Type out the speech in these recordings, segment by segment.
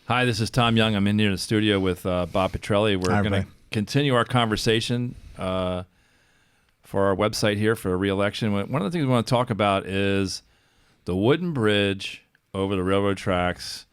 Hi, this is Tom Young. I'm in here in the studio with Bob Petrelli. We're going to continue our conversation for our website here for re-election. One of the things we want to talk about is the wooden bridge over the railroad tracks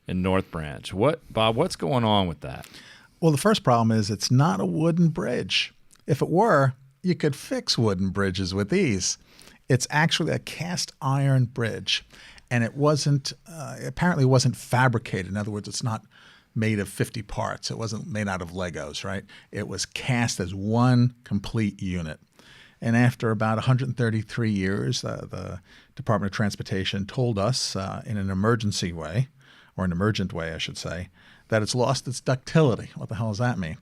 in North Branch. Bob, what's going on with that? Well, the first problem is it's not a wooden bridge. If it were, you could fix wooden bridges with ease. It's actually a cast iron bridge. And it wasn't, apparently wasn't fabricated. In other words, it's not made of 50 parts. It wasn't made out of Legos, right? It was cast as one complete unit. And after about 133 years, the Department of Transportation told us in an emergency way, or an emergent way, I should say, that it's lost its ductility. What the hell does that mean?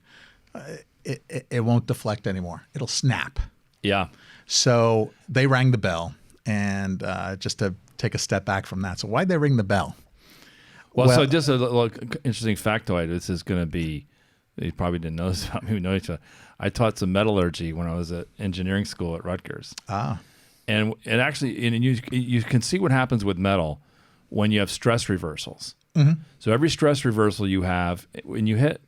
It won't deflect anymore. It'll snap. Yeah. So they rang the bell. And just to take a step back from that. So why'd they ring the bell? Well, so just a little interesting factoid. This is going to be, you probably didn't know this about me. We know each other. I taught some metallurgy when I was at engineering school at Rutgers. And actually, you can see what happens with metal when you have stress reversals. Mm-hmm. So every stress reversal you have, when you hit,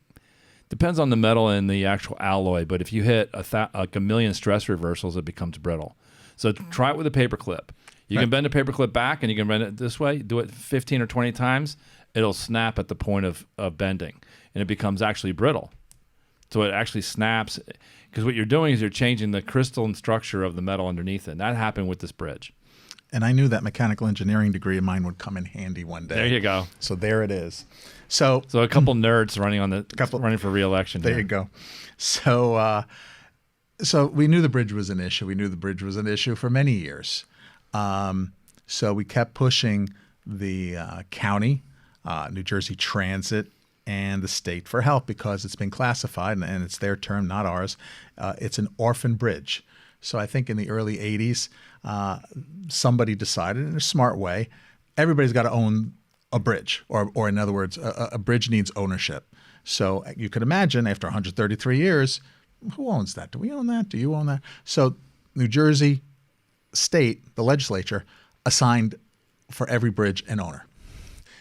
depends on the metal and the actual alloy, but if you hit like a million stress reversals, it becomes brittle. So try it with a paper clip. You can bend a paper clip back and you can bend it this way. Do it 15 or 20 times. It'll snap at the point of bending and it becomes actually brittle. So it actually snaps because what you're doing is you're changing the crystalline structure of the metal underneath it. And that happened with this bridge. And I knew that mechanical engineering degree of mine would come in handy one day. There you go. So there it is. So a couple nerds running for re-election. There you go. So we knew the bridge was an issue. We knew the bridge was an issue for many years. So we kept pushing the county, New Jersey Transit, and the state for help because it's been classified, and it's their term, not ours. It's an orphan bridge. So I think in the early 80s, somebody decided in a smart way, everybody's got to own a bridge, or in other words, a bridge needs ownership. So you could imagine after 133 years, who owns that? Do we own that? Do you own that? So New Jersey State, the legislature, assigned for every bridge an owner.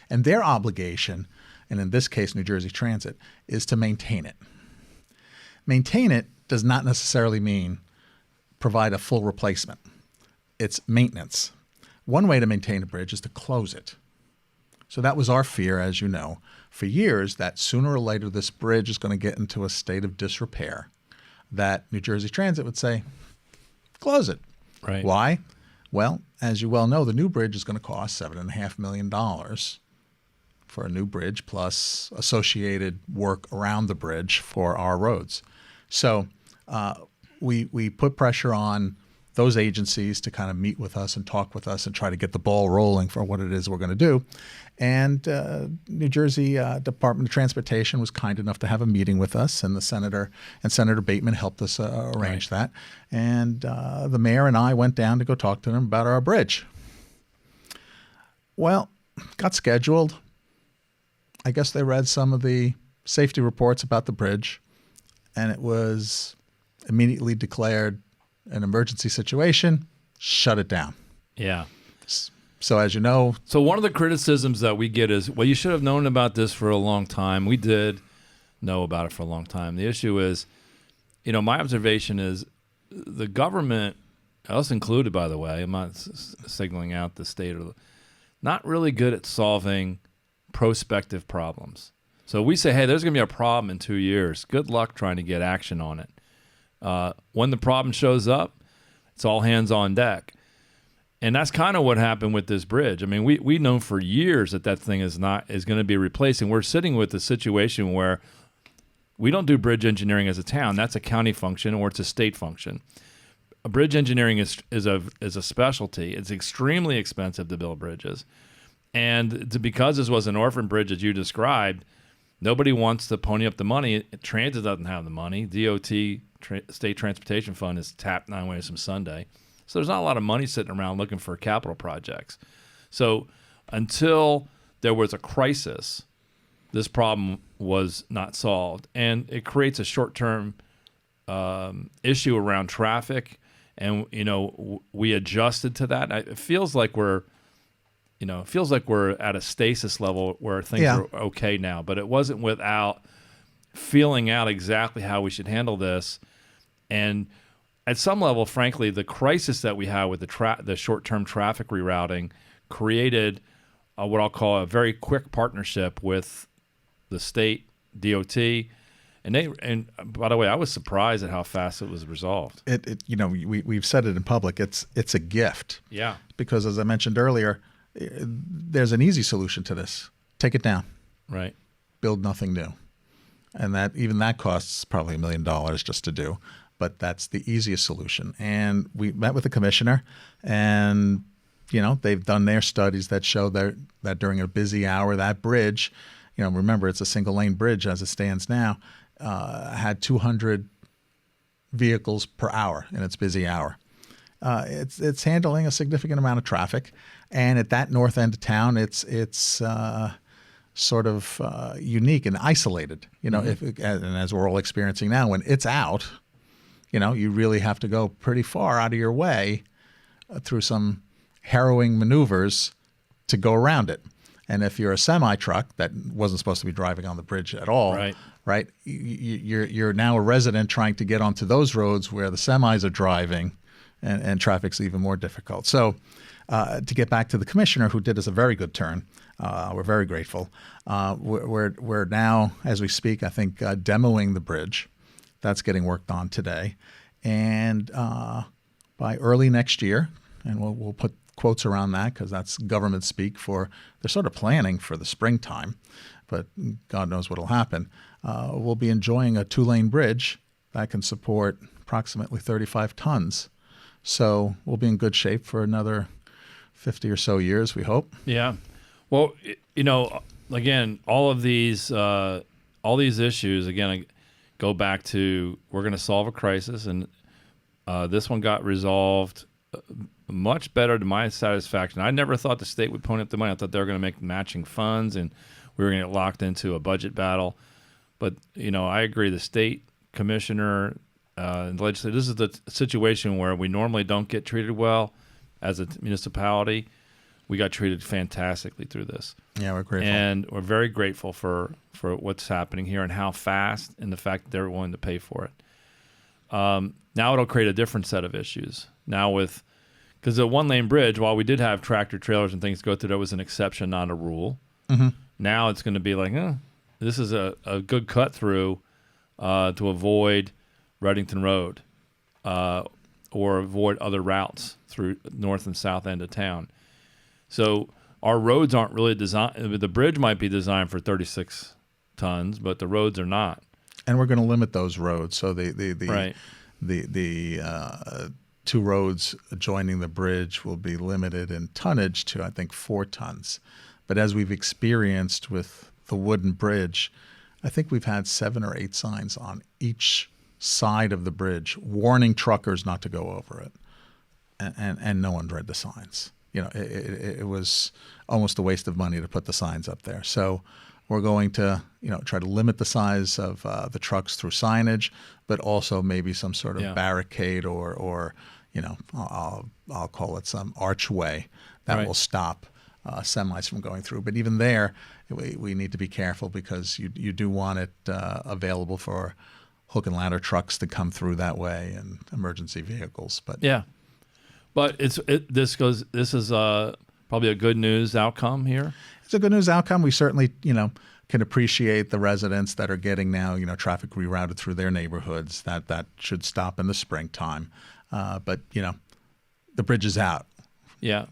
And their obligation, and in this case New Jersey Transit, is to maintain it. Maintain it does not necessarily mean provide a full replacement. It's maintenance. One way to maintain a bridge is to close it. So that was our fear, as you know, for years, that sooner or later this bridge is going to get into a state of disrepair, that New Jersey Transit would say, close it. Right. Why? Well, as you well know, the new bridge is going to cost $7.5 million for a new bridge plus associated work around the bridge for our roads. So we put pressure on those agencies to kind of meet with us and talk with us and try to get the ball rolling for what it is we're going to do. And New Jersey Department of Transportation was kind enough to have a meeting with us, and Senator Bateman helped us arrange that. And the mayor and I went down to go talk to them about our bridge. Well, got scheduled. I guess they read some of the safety reports about the bridge, and it was immediately declared an emergency situation, shut it down. Yeah. So as you know. So one of the criticisms that we get is, well, you should have known about this for a long time. We did know about it for a long time. The issue is, my observation is the government, us included, by the way, I'm not signaling out the state, not really good at solving prospective problems. So we say, hey, there's going to be a problem in 2 years. Good luck trying to get action on it. When the problem shows up, it's all hands on deck. And that's kind of what happened with this bridge. I mean, we know for years that thing is going to be replaced. And we're sitting with a situation where we don't do bridge engineering as a town. That's a county function or it's a state function. Bridge engineering is a specialty. It's extremely expensive to build bridges. And because this was an orphan bridge, as you described, nobody wants to pony up the money. Transit doesn't have the money. DOT, State Transportation Fund, is tapped 9 ways from Sunday. So there's not a lot of money sitting around looking for capital projects. So until there was a crisis, this problem was not solved. And it creates a short-term issue around traffic. And, we adjusted to that. It feels like we're, it feels like we're at a stasis level where things Yeah. are okay now, but it wasn't without feeling out exactly how we should handle this. And at some level, frankly, the crisis that we had with the short-term traffic rerouting created what I'll call a very quick partnership with the state DOT. And by the way, I was surprised at how fast it was resolved. We've said it in public. It's a gift. Yeah. Because as I mentioned earlier, there's an easy solution to this. Take it down. Right. Build nothing new. And that costs probably $1 million just to do, but that's the easiest solution. And we met with the commissioner, and they've done their studies that show that during a busy hour, that bridge, remember it's a single lane bridge as it stands now, had 200 vehicles per hour in its busy hour. It's handling a significant amount of traffic, and at that north end of town, it's sort of unique and isolated. And as we're all experiencing now, when it's out, you really have to go pretty far out of your way through some harrowing maneuvers to go around it. And if you're a semi truck that wasn't supposed to be driving on the bridge at all, right? You're now a resident trying to get onto those roads where the semis are driving, and traffic's even more difficult. So to get back to the commissioner, who did us a very good turn, we're very grateful. We're now, as we speak, I think, demoing the bridge. That's getting worked on today. And by early next year, and we'll put quotes around that because that's government speak for they're sort of planning for the springtime, but God knows what will happen. We'll be enjoying a 2-lane bridge that can support approximately 35 tons. So we'll be in good shape for another 50 or so years, we hope. Yeah. Well, again, all these issues, again, I go back to we're going to solve a crisis, and this one got resolved much better to my satisfaction. I never thought the state would pony up the money. I thought they were going to make matching funds, and we were going to get locked into a budget battle. But, I agree. The state commissioner and the legislature, this is the situation where we normally don't get treated well as a municipality. We got treated fantastically through this. Yeah, we're grateful. And we're very grateful for what's happening here and how fast, and the fact that they're willing to pay for it. Now it'll create a different set of issues. Now because the 1-lane bridge, while we did have tractor trailers and things go through, that was an exception, not a rule. Mm-hmm. Now it's going to be like, this is a good cut through to avoid Reddington Road or avoid other routes through north and south end of town. So our roads aren't really designed. The bridge might be designed for 36 tons, but the roads are not. And we're going to limit those roads. So Right. the 2 roads adjoining the bridge will be limited in tonnage to, I think, 4 tons. But as we've experienced with the wooden bridge, I think we've had 7 or 8 signs on each side of the bridge warning truckers not to go over it. And no one read the signs. It was almost a waste of money to put the signs up there. So we're going to, try to limit the size of the trucks through signage, but also maybe some sort of barricade or I'll call it some archway that will stop semis from going through. But even there, we need to be careful because you do want it available for hook and ladder trucks to come through that way and emergency vehicles. But But this is probably a good news outcome here. It's a good news outcome. We certainly, can appreciate the residents that are getting now, traffic rerouted through their neighborhoods. That should stop in the springtime. But the bridge is out. Yeah.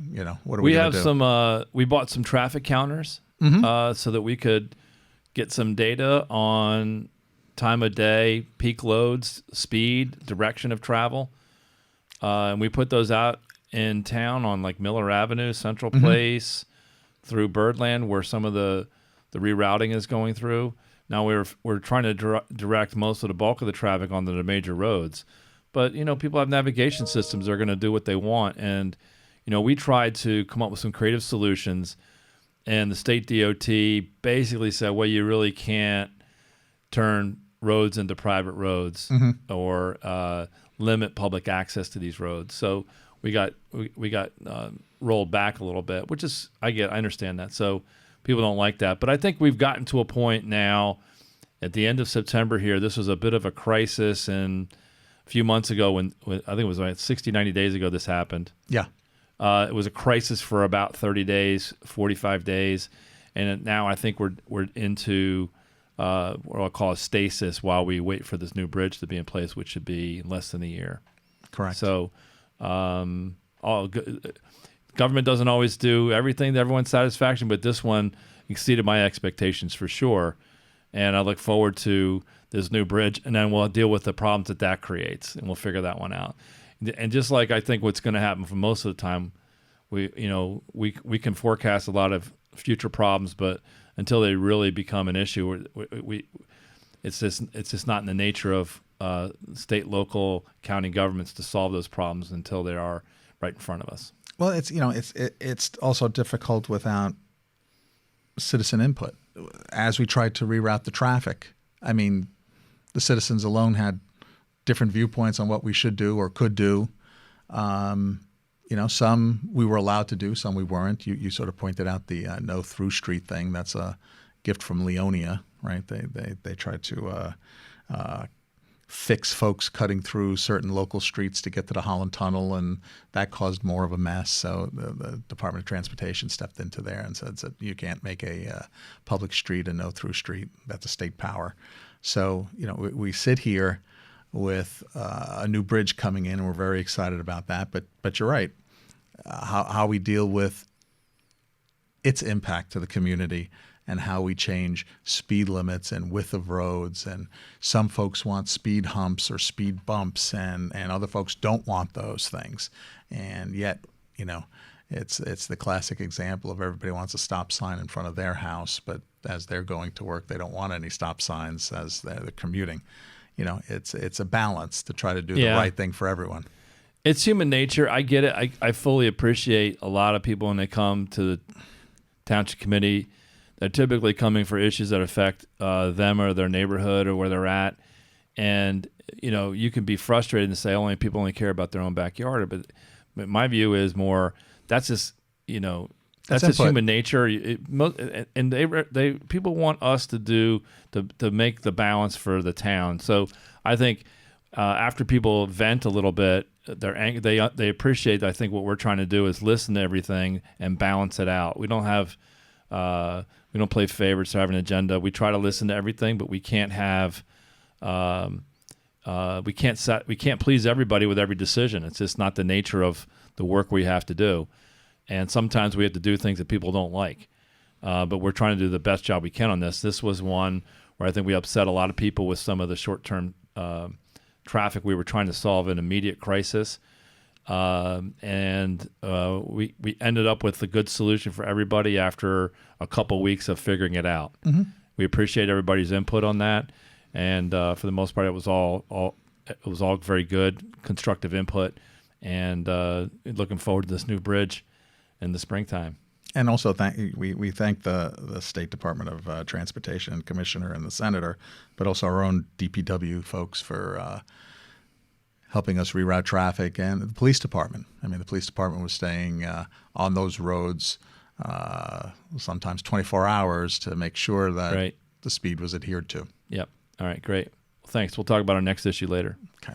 What are we going to do? We bought some traffic counters so that we could get some data on time of day, peak loads, speed, direction of travel. And we put those out in town on like Miller Avenue, Central Place, through Birdland, where some of the rerouting is going through. Now we're trying to direct most of the bulk of the traffic onto the major roads. But, people have navigation systems that are going to do what they want. And, we tried to come up with some creative solutions. And the state DOT basically said, well, you really can't turn roads into private roads or limit public access to these roads. So we got rolled back a little bit, which is I understand that. So people don't like that, but I think we've gotten to a point now. At the end of September here, this was a bit of a crisis, and a few months ago when I think it was like 60, 90 days ago this happened. Yeah. It was a crisis for about 30 days, 45 days, and now I think we're into what I'll call a stasis while we wait for this new bridge to be in place, which should be in less than a year. Correct. So government doesn't always do everything to everyone's satisfaction, but this one exceeded my expectations for sure. And I look forward to this new bridge, and then we'll deal with the problems that creates, and we'll figure that one out. And just like I think what's going to happen for most of the time, we can forecast a lot of future problems, but until they really become an issue, it's just not in the nature of state, local, county governments to solve those problems until they are right in front of us. Well, it's also difficult without citizen input. As we tried to reroute the traffic, I mean, the citizens alone had different viewpoints on what we should do or could do. Some we were allowed to do, some we weren't. You sort of pointed out the no through street thing. That's a gift from Leonia, right? They tried to fix folks cutting through certain local streets to get to the Holland Tunnel, and that caused more of a mess. So the Department of Transportation stepped into there and said that you can't make a public street a no-through street. That's a state power. So we sit here with a new bridge coming in, and we're very excited about that. But you're right. How we deal with its impact to the community and how we change speed limits and width of roads. And some folks want speed humps or speed bumps, and other folks don't want those things. And yet, it's the classic example of everybody wants a stop sign in front of their house, but as they're going to work, they don't want any stop signs as they're commuting. It's a balance to try to do the right thing for everyone. It's human nature. I get it. I fully appreciate a lot of people when they come to the township committee. They're typically coming for issues that affect them or their neighborhood or where they're at. And, you can be frustrated and say people only care about their own backyard. But my view is more that's just, that's just human nature. And they people want us to make the balance for the town. So I think after people vent a little bit, they appreciate, I think, what we're trying to do is listen to everything and balance it out. We don't have we don't play favorites or have an agenda. We try to listen to everything, but we can't have we can't please everybody with every decision. It's just not the nature of the work we have to do. And sometimes we have to do things that people don't like. But we're trying to do the best job we can on this. This was one where I think we upset a lot of people with some of the short-term traffic we were trying to solve an immediate crisis. And we ended up with a good solution for everybody after a couple weeks of figuring it out. Mm-hmm. We appreciate everybody's input on that, and for the most part, it was all very good, constructive input, and looking forward to this new bridge in the springtime. And also, we thank the State Department of Transportation and Commissioner and the Senator, but also our own DPW folks for helping us reroute traffic, and the police department. I mean, the police department was staying on those roads sometimes 24 hours to make sure that the speed was adhered to. Yep. All right, great. Well, thanks. We'll talk about our next issue later. Okay.